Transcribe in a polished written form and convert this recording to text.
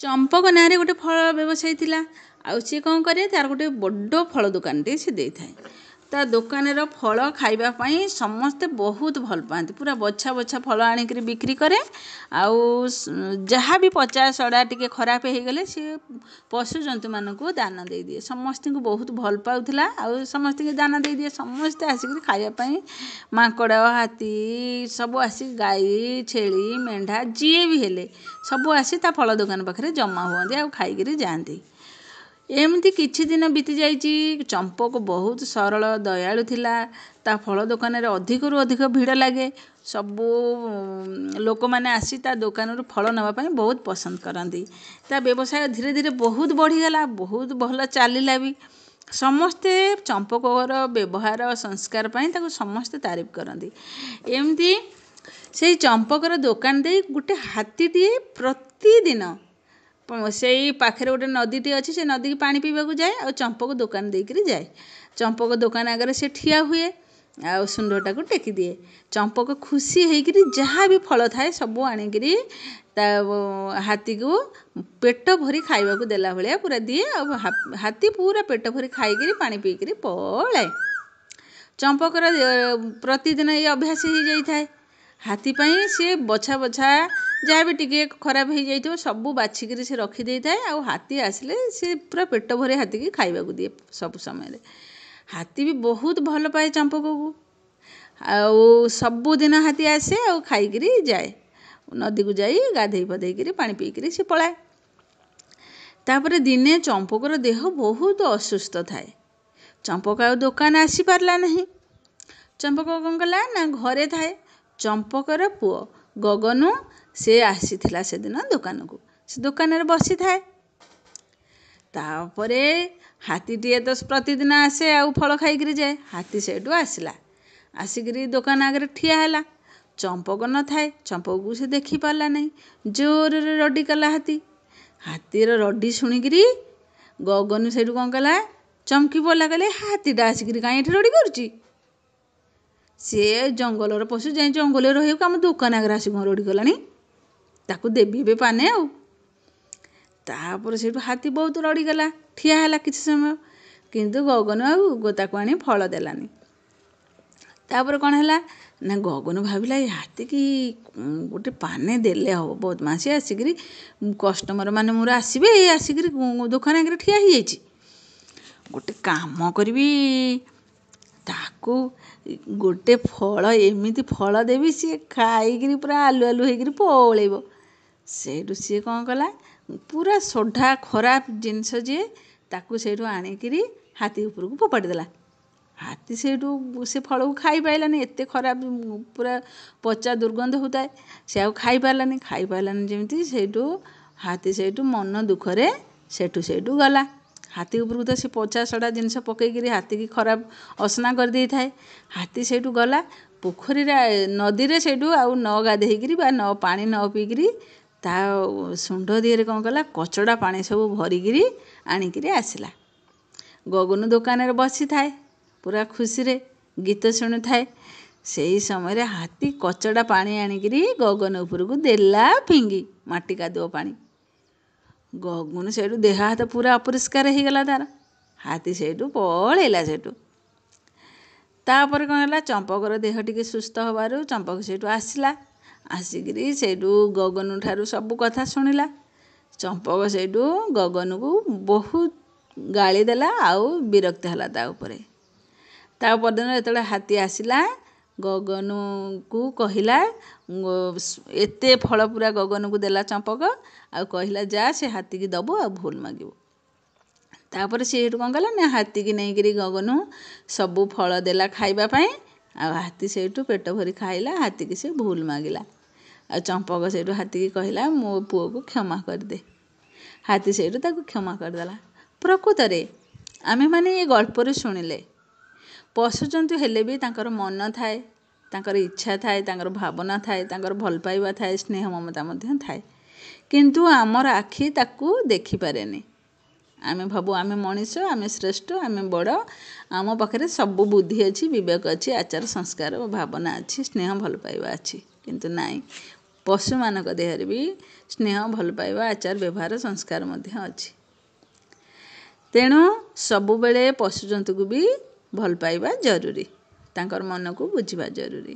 ଚମ୍ପକ ନାଁରେ ଗୋଟେ ଫଳ ବ୍ୟବସାୟୀ ଥିଲା। ଆଉ ସିଏ କ'ଣ କରେ, ତାର ଗୋଟେ ବଡ଼ ଫଳ ଦୋକାନଟେ ସେ ଦେଇଥାଏ। ତା ଦୋକାନର ଫଳ ଖାଇବା ପାଇଁ ସମସ୍ତେ ବହୁତ ଭଲ ପାଆନ୍ତି। ପୁରା ବଛା ବଛା ଫଳ ଆଣିକିରି ବିକ୍ରି କରେ। ଆଉ ଯାହା ବି ପଚା ସଢ଼ା ଟିକେ ଖରାପ ହେଇଗଲେ ସିଏ ପଶୁଜନ୍ତୁମାନଙ୍କୁ ଦାନ ଦେଇଦିଏ। ସମସ୍ତଙ୍କୁ ବହୁତ ଭଲ ପାଉଥିଲା ଆଉ ସମସ୍ତଙ୍କୁ ଦାନ ଦେଇଦିଏ। ସମସ୍ତେ ଆସିକିରି ଖାଇବା ପାଇଁ, ମାଙ୍କଡ଼, ହାତୀ ସବୁ ଆସି, ଗାଈ, ଛେଳି, ମେଣ୍ଢା ଯିଏ ବି ହେଲେ ସବୁ ଆସି ତା ଫଳ ଦୋକାନ ପାଖରେ ଜମା ହୁଅନ୍ତି ଆଉ ଖାଇକିରି ଯାଆନ୍ତି। ଏମିତି କିଛି ଦିନ ବିତି ଯାଇଛି। ଚମ୍ପକ ବହୁତ ସରଳ ଦୟାଳୁ ଥିଲା। ତା ଫଳ ଦୋକାନରେ ଅଧିକରୁ ଅଧିକ ଭିଡ଼ ଲାଗେ। ସବୁ ଲୋକମାନେ ଆସି ତା ଦୋକାନରୁ ଫଳ ନେବା ପାଇଁ ବହୁତ ପସନ୍ଦ କରନ୍ତି। ତା ବ୍ୟବସାୟ ଧୀରେ ଧୀରେ ବହୁତ ବଢ଼ିଗଲା, ବହୁତ ଭଲ ଚାଲିଲା ବି। ସମସ୍ତେ ଚମ୍ପକର ବ୍ୟବହାର ସଂସ୍କାର ପାଇଁ ତାକୁ ସମସ୍ତେ ତାରିଫ କରନ୍ତି। ଏମିତି ସେଇ ଚମ୍ପକର ଦୋକାନ ଦେଇ ଗୋଟେ ହାତୀଟିଏ ପ୍ରତିଦିନ ସେଇ ପାଖରେ ଗୋଟେ ନଦୀଟି ଅଛି, ସେ ନଦୀକି ପାଣି ପିଇବାକୁ ଯାଏ ଆଉ ଚମ୍ପକ ଦୋକାନ ଦେଇକରି ଯାଏ। ଚମ୍ପକ ଦୋକାନ ଆଗରେ ସେ ଠିଆ ହୁଏ ଆଉ ସୁଣ୍ଡଟାକୁ ଟେକି ଦିଏ। ଚମ୍ପକ ଖୁସି ହେଇକିରି ଯାହା ବି ଫଳ ଥାଏ ସବୁ ଆଣିକିରି ତା ହାତୀକୁ ପେଟ ଭରି ଖାଇବାକୁ ଦେଲା ଭଳିଆ ପୁରା ଦିଏ। ଆଉ ହାତୀ ପୁରା ପେଟ ଭରି ଖାଇକିରି ପାଣି ପିଇକିରି ପଳାଏ। ଚମ୍ପକର ପ୍ରତିଦିନ ଏଇ ଅଭ୍ୟାସ ହେଇଯାଇଥାଏ। ହାତୀ ପାଇଁ ସେ ବଛା ବଛା ଯାହା ବି ଟିକେ ଖରାପ ହେଇଯାଇଥିବ ସବୁ ବାଛିକିରି ସେ ରଖିଦେଇଥାଏ। ଆଉ ହାତୀ ଆସିଲେ ସେ ପୁରା ପେଟ ଭରି ହାତୀକି ଖାଇବାକୁ ଦିଏ ସବୁ ସମୟରେ। ହାତୀ ବି ବହୁତ ଭଲ ପାଏ ଚମ୍ପକକୁ। ଆଉ ସବୁଦିନ ହାତୀ ଆସେ ଆଉ ଖାଇକିରି ଯାଏ। ନଦୀକୁ ଯାଇ ଗାଧେଇ ପାଧେଇକିରି ପାଣି ପିଇକିରି ସେ ପଳାଏ। ତାପରେ ଦିନେ ଚମ୍ପକର ଦେହ ବହୁତ ଅସୁସ୍ଥ ଥାଏ। ଚମ୍ପକ ଆଉ ଦୋକାନ ଆସିପାରିଲା ନାହିଁ। ଚମ୍ପକ କ'ଣ କଲା ନା ଘରେ ଥାଏ। ଚମ୍ପକର ପୁଅ ଗଗନୁ ସେ ଆସିଥିଲା ସେଦିନ ଦୋକାନକୁ। ସେ ଦୋକାନରେ ବସିଥାଏ। ତାପରେ ହାତୀଟିଏ ତ ପ୍ରତିଦିନ ଆସେ ଆଉ ଫଳ ଖାଇକିରି ଯାଏ। ହାତୀ ସେଇଠୁ ଆସିଲା, ଆସିକିରି ଦୋକାନ ଆଗରେ ଠିଆ ହେଲା। ଚମ୍ପକ ନଥାଏ। ଚମ୍ପକକୁ ସେ ଦେଖିପାରିଲା ନାହିଁ। ଜୋରରେ ରଡ଼ି କଲା ହାତୀ। ହାତୀର ରଡ଼ି ଶୁଣିକିରି ଗଗନୁ ସେଇଠୁ କ'ଣ କଲା, ଚମକି ପଡ଼ିଲା, କହିଲେ ହାତୀଟା ଆସିକିରି କାହିଁ ଏଠି ରଡ଼ି କରୁଛି? ସିଏ ଜଙ୍ଗଲର ପଶୁ, ଯାଇ ଜଙ୍ଗଲରେ ରହିବାକୁ ଆମ ଦୋକାନ ଆଗରେ ଆସି କ'ଣ ରଡ଼ି କଲାଣି? ତାକୁ ଦେବି ଏବେ ପାନେ ଆଉ। ତାପରେ ସେଇଠୁ ହାତୀ ବହୁତ ରଡ଼ିଗଲା, ଠିଆ ହେଲା କିଛି ସମୟ। କିନ୍ତୁ ଗଗନୁ ଆଉ ତାକୁ ଆଣି ଫଳ ଦେଲାନି। ତାପରେ କ'ଣ ହେଲା ନା ଗଗନୁ ଭାବିଲା ଏ ହାତୀକି ଗୋଟେ ପାନେ ଦେଲେ ହେବ। ବଦମାସି ଆସିକିରି କଷ୍ଟମର ମାନେ ମୋର ଆସିବେ, ଏ ଆସିକିରି ଦୋକାନ ଆଗରେ ଠିଆ ହେଇଯାଇଛି। ଗୋଟେ କାମ କରିବି, ତାକୁ ଗୋଟେ ଫଳ ଏମିତି ଫଳ ଦେବି ସିଏ ଖାଇକିରି ପୁରା ଆଲୁ ଆଲୁ ହେଇକିରି ପଳେଇବ। ସେଇଠୁ ସିଏ କ'ଣ କଲା, ପୁରା ସଢ଼ା ଖରାପ ଜିନିଷ ଯିଏ ତାକୁ ସେଇଠୁ ଆଣିକିରି ହାତୀ ଉପରକୁ ଫୋପାଡ଼ି ଦେଲା। ହାତୀ ସେଇଠୁ ସେ ଫଳକୁ ଖାଇପାରିଲାନି, ଏତେ ଖରାପ ପୁରା ପଚା ଦୁର୍ଗନ୍ଧ ହେଉଥାଏ। ସେ ଆଉ ଖାଇପାରିଲାନି ଯେମିତି ସେଇଠୁ ହାତୀ ସେଇଠୁ ମନ ଦୁଃଖରେ ସେଇଠୁ ଗଲା। ହାତୀ ଉପରକୁ ତ ସେ ପଚା ସଢ଼ା ଜିନିଷ ପକେଇକିରି ହାତୀକି ଖରାପ ଅସନା କରିଦେଇଥାଏ। ହାତୀ ସେଇଠୁ ଗଲା ପୋଖରୀରେ, ନଦୀରେ ସେଇଠୁ ଆଉ ନ ଗାଧେଇକିରି ବା ପାଣି ନ ପିଇକିରି ତା ସୁଣ୍ଡ ଦିହରେ କ'ଣ କଲା, କଚଡ଼ା ପାଣି ସବୁ ଭରିକିରି ଆଣିକିରି ଆସିଲା। ଗଗନୁ ଦୋକାନରେ ବସିଥାଏ ପୁରା ଖୁସିରେ ଗୀତ ଶୁଣୁଥାଏ। ସେଇ ସମୟରେ ହାତୀ କଚଡ଼ା ପାଣି ଆଣିକିରି ଗଗନ ଉପରକୁ ଦେଲା ଫିଙ୍ଗି, ମାଟି କାଦୁଅ ପାଣି। ଗଗନୁ ସେଇଠୁ ଦେହ ହାତ ପୁରା ଅପରିଷ୍କାର ହେଇଗଲା ତାର। ହାତୀ ସେଇଠୁ ପଳେଇଲା ସେଇଠୁ। ତାପରେ କ'ଣ ହେଲା, ଚମ୍ପକର ଦେହ ଟିକେ ସୁସ୍ଥ ହେବାରୁ ଚମ୍ପକ ସେଇଠୁ ଆସିଲା। ଆସିକିରି ସେଇଠୁ ଗଗନୁ ଠାରୁ ସବୁ କଥା ଶୁଣିଲା। ଚମ୍ପକ ସେଇଠୁ ଗଗନୁକୁ ବହୁତ ଗାଳି ଦେଲା ଆଉ ବିରକ୍ତ ହେଲା ତା ଉପରେ। ତା ପରଦିନ ଯେତେବେଳେ ହାତୀ ଆସିଲା, ଗଗନୁକୁ କହିଲା, ଏତେ ଫଳ ପୁରା ଗଗନୁକୁ ଦେଲା ଚମ୍ପକ ଆଉ କହିଲା ଯା ସେ ହାତୀକି ଦେବୁ ଆଉ ଭୁଲ ମାଗିବୁ। ତାପରେ ସେ ସେଇଠୁ କ'ଣ କଲା ନା ହାତୀକି ନେଇକିରି ଗଗନୁ ସବୁ ଫଳ ଦେଲା ଖାଇବା ପାଇଁ। ଆଉ ହାତୀ ସେଇଠୁ ପେଟ ଭରି ଖାଇଲା। ହାତୀକି ସେ ଭୁଲ ମାଗିଲା। ଆଉ ଚମ୍ପକ ସେଇଠୁ ହାତୀକି କହିଲା ମୋ ପୁଅକୁ କ୍ଷମା କରିଦେ। ହାତୀ ସେଇଠୁ ତାକୁ କ୍ଷମା କରିଦେଲା। ପ୍ରକୃତରେ ଆମେମାନେ ଏ ଗଳ୍ପରୁ ଶୁଣିଲେ ପଶୁଜନ୍ତୁ ହେଲେ ବି ତାଙ୍କର ମନ ଥାଏ, ତାଙ୍କର ଇଚ୍ଛା ଥାଏ, ତାଙ୍କର ଭାବନା ଥାଏ, ତାଙ୍କର ଭଲ ପାଇବା ଥାଏ, ସ୍ନେହ ମମତା ମଧ୍ୟ ଥାଏ। କିନ୍ତୁ ଆମର ଆଖି ତାକୁ ଦେଖିପାରେନି। ଆମେ ଭାବୁ ଆମେ ମଣିଷ, ଆମେ ଶ୍ରେଷ୍ଠ, ଆମେ ବଡ଼, ଆମ ପାଖରେ ସବୁ ବୁଦ୍ଧି ଅଛି, ବିବେକ ଅଛି, ଆଚାର ସଂସ୍କାର ଭାବନା ଅଛି, ସ୍ନେହ ଭଲ ପାଇବା ଅଛି। କିନ୍ତୁ ନାଇଁ, ପଶୁମାନଙ୍କ ଦେହରେ ବି ସ୍ନେହ, ଭଲ ପାଇବା, ଆଚାର ବ୍ୟବହାର, ସଂସ୍କାର ମଧ୍ୟ ଅଛି। ତେଣୁ ସବୁବେଳେ ପଶୁଜନ୍ତୁକୁ ବି ଭଲ ପାଇବା ଜରୁରୀ, ତାଙ୍କର ମନକୁ ବୁଝିବା ଜରୁରୀ।